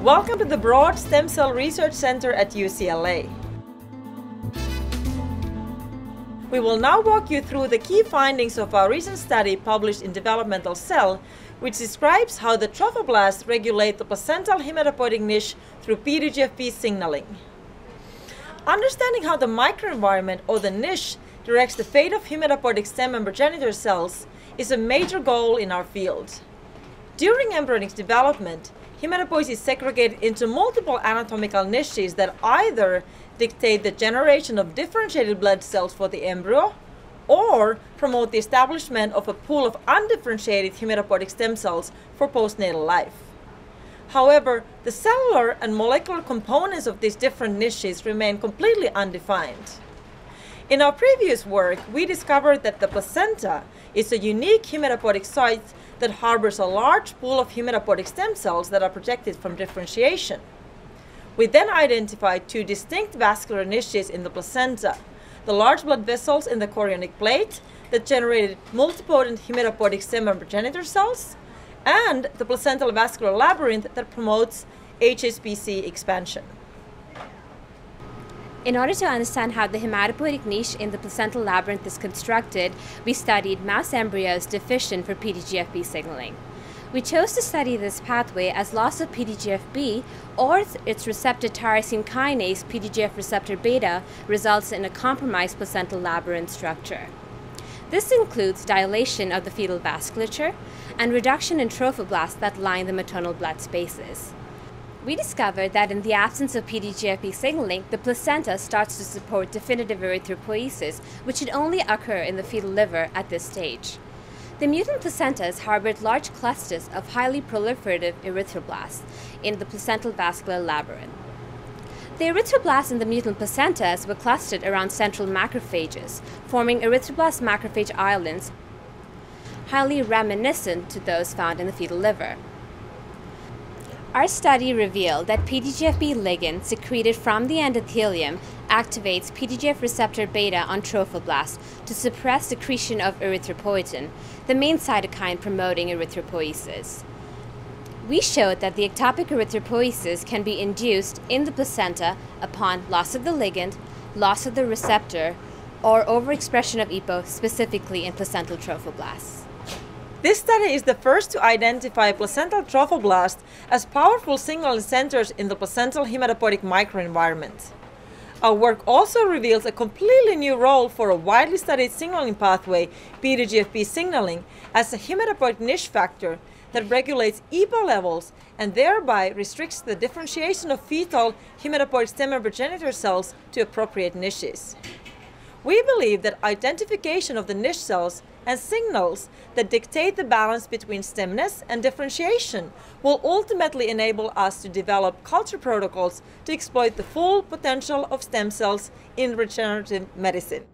Welcome to the Broad Stem Cell Research Center at UCLA. We will now walk you through the key findings of our recent study published in Developmental Cell, which describes how the trophoblasts regulate the placental hematopoietic niche through PDGFB signaling. Understanding how the microenvironment or the niche directs the fate of hematopoietic stem and progenitor cells is a major goal in our field. During embryonic development, hematopoiesis is segregated into multiple anatomical niches that either dictate the generation of differentiated blood cells for the embryo or promote the establishment of a pool of undifferentiated hematopoietic stem cells for postnatal life. However, the cellular and molecular components of these different niches remain completely undefined. In our previous work, we discovered that the placenta is a unique hematopoietic site that harbors a large pool of hematopoietic stem cells that are protected from differentiation. We then identified two distinct vascular niches in the placenta: the large blood vessels in the chorionic plate that generated multipotent hematopoietic stem and progenitor cells, and the placental vascular labyrinth that promotes HSPC expansion. In order to understand how the hematopoietic niche in the placental labyrinth is constructed, we studied mouse embryos deficient for PDGFB signaling. We chose to study this pathway as loss of PDGFB or its receptor tyrosine kinase PDGF receptor beta results in a compromised placental labyrinth structure. This includes dilation of the fetal vasculature and reduction in trophoblasts that line the maternal blood spaces. We discovered that in the absence of PDGFB signaling, the placenta starts to support definitive erythropoiesis, which should only occur in the fetal liver at this stage. The mutant placentas harbored large clusters of highly proliferative erythroblasts in the placental vascular labyrinth. The erythroblasts in the mutant placentas were clustered around central macrophages, forming erythroblast macrophage islands, highly reminiscent to those found in the fetal liver. Our study revealed that PDGFB ligand secreted from the endothelium activates PDGF receptor beta on trophoblasts to suppress secretion of erythropoietin, the main cytokine promoting erythropoiesis. We showed that the ectopic erythropoiesis can be induced in the placenta upon loss of the ligand, loss of the receptor, or overexpression of EPO, specifically in placental trophoblasts. This study is the first to identify placental trophoblasts as powerful signaling centers in the placental hematopoietic microenvironment. Our work also reveals a completely new role for a widely studied signaling pathway, PDGFB signaling, as a hematopoietic niche factor that regulates EPO levels and thereby restricts the differentiation of fetal hematopoietic stem and progenitor cells to appropriate niches. We believe that identification of the niche cells and signals that dictate the balance between stemness and differentiation will ultimately enable us to develop culture protocols to exploit the full potential of stem cells in regenerative medicine.